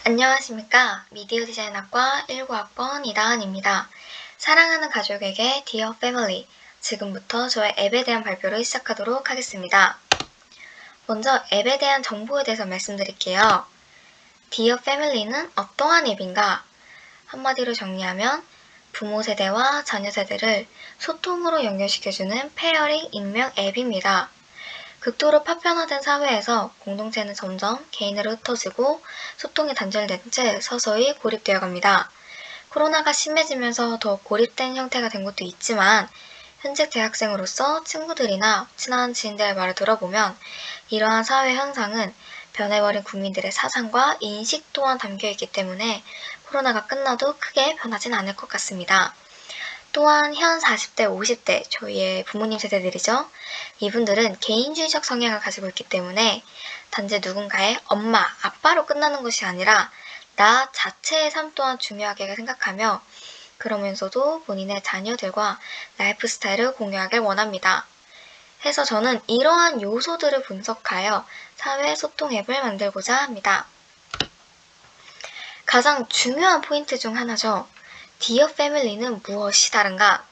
안녕하십니까. 미디어 디자인학과 19학번 이다은입니다. 사랑하는 가족에게 Dear Family, 지금부터 저의 앱에 대한 발표를 시작하도록 하겠습니다. 먼저 앱에 대한 정보에 대해서 말씀드릴게요. Dear Family는 어떠한 앱인가? 한마디로 정리하면 부모 세대와 자녀 세대를 소통으로 연결시켜주는 페어링 익명 앱입니다. 극도로 파편화된 사회에서 공동체는 점점 개인으로 흩어지고 소통이 단절된 채 서서히 고립되어 갑니다. 코로나가 심해지면서 더 고립된 형태가 된 것도 있지만 현직 대학생으로서 친구들이나 친한 지인들의 말을 들어보면 이러한 사회 현상은 변해버린 국민들의 사상과 인식 또한 담겨있기 때문에 코로나가 끝나도 크게 변하진 않을 것 같습니다. 또한 현 40대, 50대, 저희의 부모님 세대들이죠. 이분들은 개인주의적 성향을 가지고 있기 때문에 단지 누군가의 엄마, 아빠로 끝나는 것이 아니라 나 자체의 삶 또한 중요하게 생각하며 그러면서도 본인의 자녀들과 라이프 스타일을 공유하길 원합니다. 해서 저는 이러한 요소들을 분석하여 사회 소통 앱을 만들고자 합니다. 가장 중요한 포인트 중 하나죠. Dear Family는 무엇이 다른가?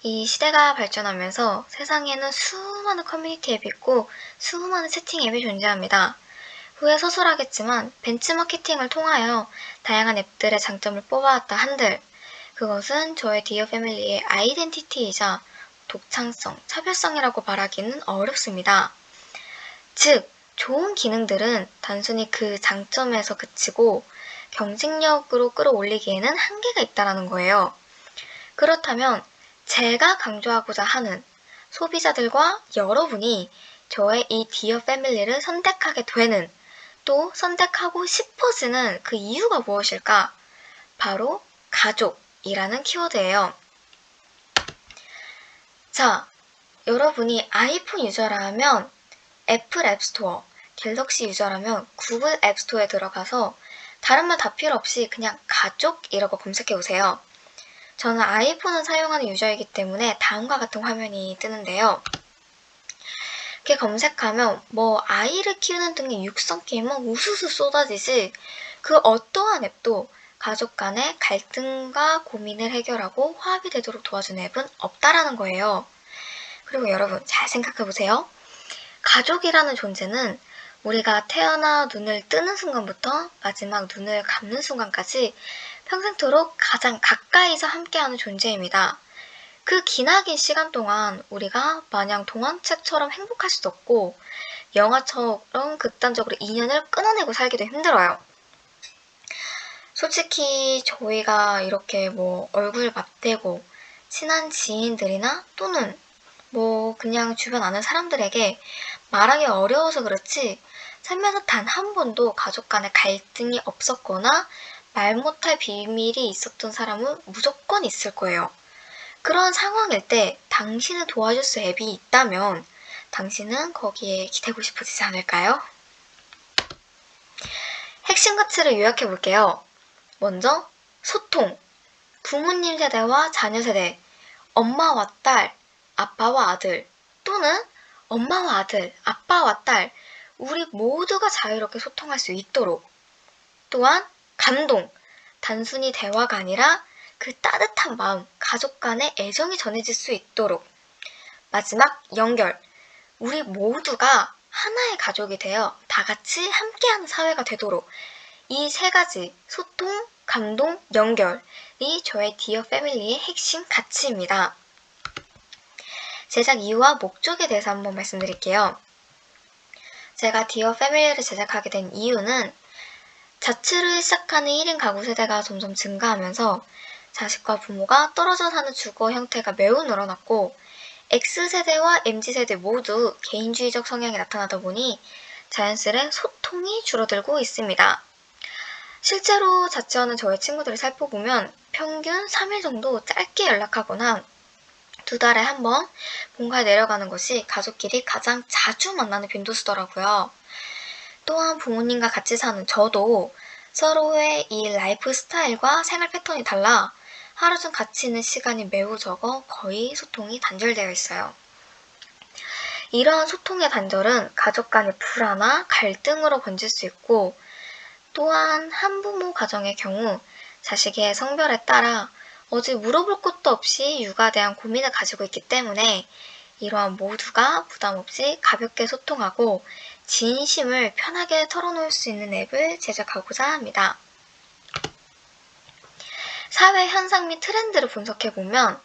이 시대가 발전하면서 세상에는 수많은 커뮤니티 앱이 있고 수많은 채팅 앱이 존재합니다. 후에 서술하겠지만 벤치마케팅을 통하여 다양한 앱들의 장점을 뽑아왔다 한들 그것은 저의 Dear Family의 아이덴티티이자 독창성, 차별성이라고 말하기는 어렵습니다. 즉, 좋은 기능들은 단순히 그 장점에서 그치고 경쟁력으로 끌어올리기에는 한계가 있다는 거예요. 그렇다면 제가 강조하고자 하는 소비자들과 여러분이 저의 이 Dear Family를 선택하게 되는 또 선택하고 싶어지는 그 이유가 무엇일까? 바로 가족이라는 키워드예요. 자, 여러분이 아이폰 유저라면 애플 앱스토어, 갤럭시 유저라면 구글 앱스토어에 들어가서 다른 말 다 필요 없이 그냥 가족이라고 검색해보세요. 저는 아이폰을 사용하는 유저이기 때문에 다음과 같은 화면이 뜨는데요. 이렇게 검색하면 아이를 키우는 등의 육성 게임은 우수수 쏟아지지 그 어떠한 앱도 가족 간의 갈등과 고민을 해결하고 화합이 되도록 도와주는 앱은 없다라는 거예요. 그리고 여러분 잘 생각해보세요. 가족이라는 존재는 우리가 태어나 눈을 뜨는 순간부터 마지막 눈을 감는 순간까지 평생토록 가장 가까이서 함께하는 존재입니다. 그 기나긴 시간 동안 우리가 마냥 동화책처럼 행복할 수도 없고 영화처럼 극단적으로 인연을 끊어내고 살기도 힘들어요. 솔직히 저희가 이렇게 얼굴 맞대고 친한 지인들이나 또는 그냥 주변 아는 사람들에게 말하기 어려워서 그렇지 살면서 단 한 번도 가족 간의 갈등이 없었거나 말 못할 비밀이 있었던 사람은 무조건 있을 거예요. 그런 상황일 때 당신을 도와줄 수 앱이 있다면 당신은 거기에 기대고 싶어지지 않을까요? 핵심 가치를 요약해 볼게요. 먼저 소통, 부모님 세대와 자녀 세대, 엄마와 딸, 아빠와 아들 또는 엄마와 아들, 아빠와 딸 우리 모두가 자유롭게 소통할 수 있도록 또한 감동, 단순히 대화가 아니라 그 따뜻한 마음, 가족 간의 애정이 전해질 수 있도록 마지막 연결, 우리 모두가 하나의 가족이 되어 다 같이 함께하는 사회가 되도록 이 세 가지 소통, 감동, 연결이 저의 Dear Family의 핵심 가치입니다. 제작 이유와 목적에 대해서 한번 말씀드릴게요. 제가 Dear Family를 제작하게 된 이유는 자취를 시작하는 1인 가구 세대가 점점 증가하면서 자식과 부모가 떨어져 사는 주거 형태가 매우 늘어났고 X세대와 MZ세대 모두 개인주의적 성향이 나타나다 보니 자연스레 소통이 줄어들고 있습니다. 실제로 자취하는 저의 친구들을 살펴보면 평균 3일 정도 짧게 연락하거나 2달에 한 번 본가에 내려가는 것이 가족끼리 가장 자주 만나는 빈도수더라고요. 또한 부모님과 같이 사는 저도 서로의 이 라이프 스타일과 생활 패턴이 달라 하루 중 같이 있는 시간이 매우 적어 거의 소통이 단절되어 있어요. 이러한 소통의 단절은 가족 간의 불화나 갈등으로 번질 수 있고 또한 한부모 가정의 경우 자식의 성별에 따라 어디 물어볼 것도 없이 육아에 대한 고민을 가지고 있기 때문에 이러한 모두가 부담 없이 가볍게 소통하고 진심을 편하게 털어놓을 수 있는 앱을 제작하고자 합니다. 사회 현상 및 트렌드를 분석해보면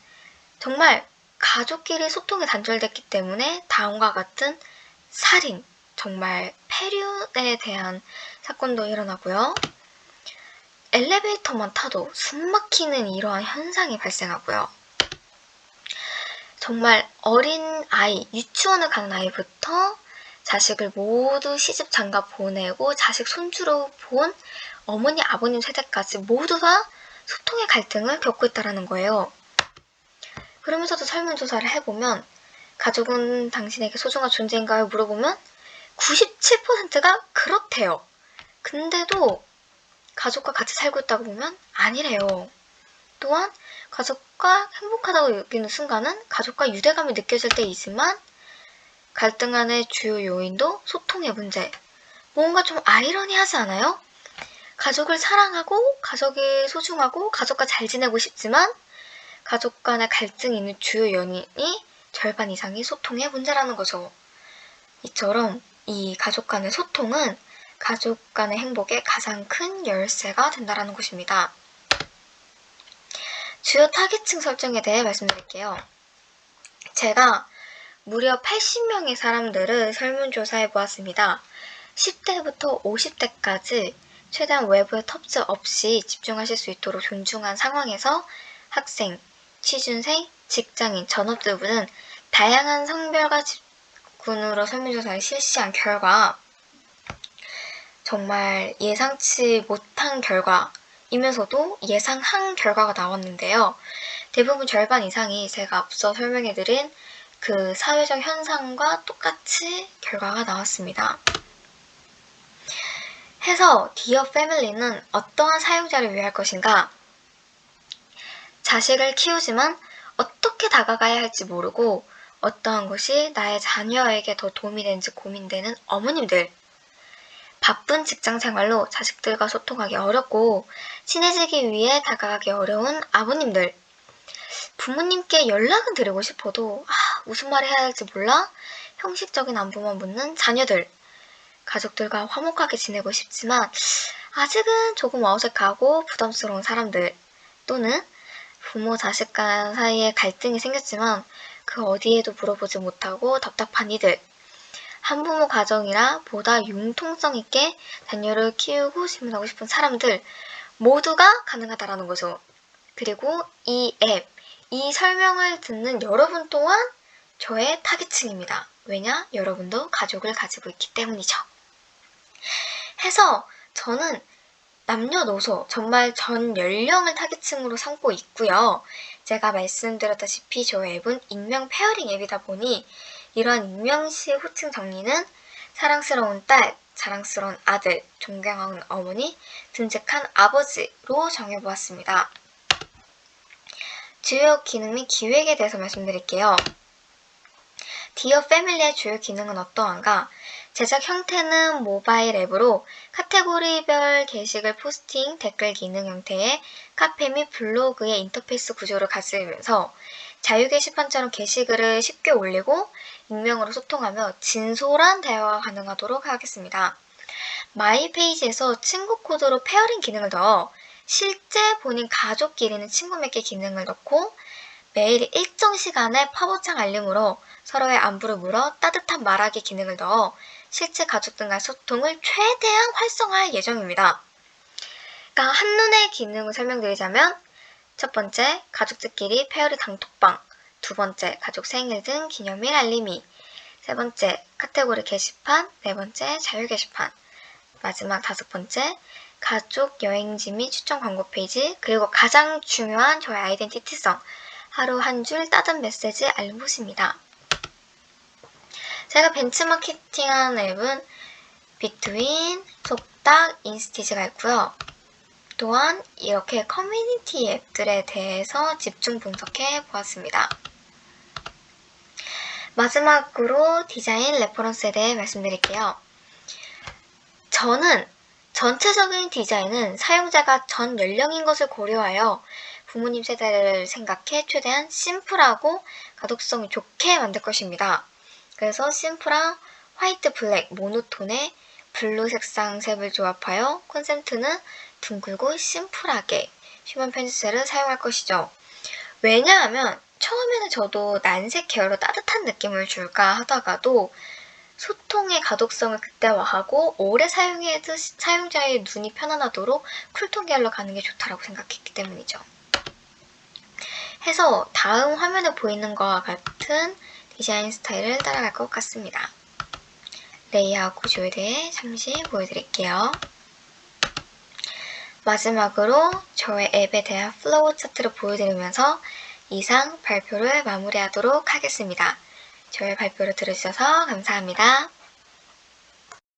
정말 가족끼리 소통이 단절됐기 때문에 다음과 같은 살인, 정말 폐륜에 대한 사건도 일어나고요. 엘리베이터만 타도 숨 막히는 이러한 현상이 발생하고요. 정말 어린 아이, 유치원을 가는 아이부터 자식을 모두 시집 장가 보내고 자식 손주로 본 어머니, 아버님 세대까지 모두 다 소통의 갈등을 겪고 있다는 거예요. 그러면서도 설문조사를 해보면 가족은 당신에게 소중한 존재인가요? 물어보면 97%가 그렇대요. 근데도 가족과 같이 살고 있다고 보면 아니래요. 또한 가족과 행복하다고 여기는 순간은 가족과 유대감이 느껴질 때 있지만 갈등하는 주요 요인도 소통의 문제. 뭔가 좀 아이러니하지 않아요? 가족을 사랑하고 가족이 소중하고 가족과 잘 지내고 싶지만 가족 간의 갈등이 있는 주요 연인이 절반 이상이 소통의 문제라는 거죠. 이처럼 이 가족 간의 소통은 가족 간의 행복의 가장 큰 열쇠가 된다는 것입니다. 주요 타깃층 설정에 대해 말씀드릴게요. 제가 무려 80명의 사람들을 설문조사해 보았습니다. 10대부터 50대까지 최대한 외부의 터치 없이 집중하실 수 있도록 존중한 상황에서 학생, 취준생, 직장인, 전업주 등 다양한 성별과 직군으로 설문조사를 실시한 결과 정말 예상치 못한 결과이면서도 예상한 결과가 나왔는데요. 대부분 절반 이상이 제가 앞서 설명해드린 그 사회적 현상과 똑같이 결과가 나왔습니다. 해서 디어 패밀리는 어떠한 사용자를 위할 것인가? 자식을 키우지만 어떻게 다가가야 할지 모르고 어떠한 것이 나의 자녀에게 더 도움이 되는지 고민되는 어머님들, 바쁜 직장 생활로 자식들과 소통하기 어렵고 친해지기 위해 다가가기 어려운 아버님들, 부모님께 연락은 드리고 싶어도 무슨 말을 해야 할지 몰라 형식적인 안부만 묻는 자녀들, 가족들과 화목하게 지내고 싶지만 아직은 조금 어색하고 부담스러운 사람들, 또는 부모 자식 간 사이에 갈등이 생겼지만 그 어디에도 물어보지 못하고 답답한 이들, 한부모 가정이라 보다 융통성 있게 자녀를 키우고 질문하고 싶은 사람들 모두가 가능하다라는 거죠. 그리고 이 앱, 이 설명을 듣는 여러분 또한 저의 타깃층입니다. 왜냐? 여러분도 가족을 가지고 있기 때문이죠. 해서 저는 남녀노소 정말 전 연령을 타깃층으로 삼고 있고요. 제가 말씀드렸다시피 저의 앱은 익명 페어링 앱이다 보니 이러한 익명시의 호칭 정리는 사랑스러운 딸, 자랑스러운 아들, 존경하는 어머니, 듬직한 아버지로 정해보았습니다. 주요 기능 및 기획에 대해서 말씀드릴게요. 디어 패밀리의 주요 기능은 어떠한가? 제작 형태는 모바일 앱으로 카테고리별 게시글 포스팅, 댓글 기능 형태의 카페 및 블로그의 인터페이스 구조를 가지면서 자유 게시판처럼 게시글을 쉽게 올리고 익명으로 소통하며 진솔한 대화가 가능하도록 하겠습니다. 마이 페이지에서 친구 코드로 페어링 기능을 넣어 실제 본인 가족끼리는 친구 맺기 기능을 넣고 매일 일정 시간에 팝업창 알림으로 서로의 안부를 물어 따뜻한 말하기 기능을 넣어 실제 가족 등과의 소통을 최대한 활성화할 예정입니다. 그러니까 한눈에 기능을 설명드리자면 첫 번째, 가족들끼리 페어링 단톡방, 두 번째, 가족 생일 등 기념일 알림이, 세 번째, 카테고리 게시판, 네 번째, 자유 게시판, 마지막 다섯 번째, 가족 여행지 및 추천 광고 페이지, 그리고 가장 중요한 저의 아이덴티티성, 하루 한 줄 따뜻한 메시지 알림봇입니다. 제가 벤치마케팅한 앱은 비트윈, 속닥, 인스티지가 있고요. 또한 이렇게 커뮤니티 앱들에 대해서 집중 분석해 보았습니다. 마지막으로 디자인 레퍼런스에 대해 말씀드릴게요. 저는 전체적인 디자인은 사용자가 전 연령인 것을 고려하여 부모님 세대를 생각해 최대한 심플하고 가독성이 좋게 만들 것입니다. 그래서 심플한 화이트 블랙 모노톤의 블루 색상 색을 조합하여 콘센트는 둥글고 심플하게 휴먼 펜슬을 사용할 것이죠. 왜냐하면 처음에는 저도 난색 계열로 따뜻한 느낌을 줄까 하다가도 소통의 가독성을 극대화하고 오래 사용해도 사용자의 눈이 편안하도록 쿨톤 계열로 가는 게 좋다고 생각했기 때문이죠. 해서 다음 화면에 보이는 것과 같은 디자인 스타일을 따라갈 것 같습니다. 레이아웃 구조에 대해 잠시 보여드릴게요. 마지막으로 저의 앱에 대한 플로우 차트를 보여드리면서 이상 발표를 마무리하도록 하겠습니다. 저의 발표를 들어주셔서 감사합니다.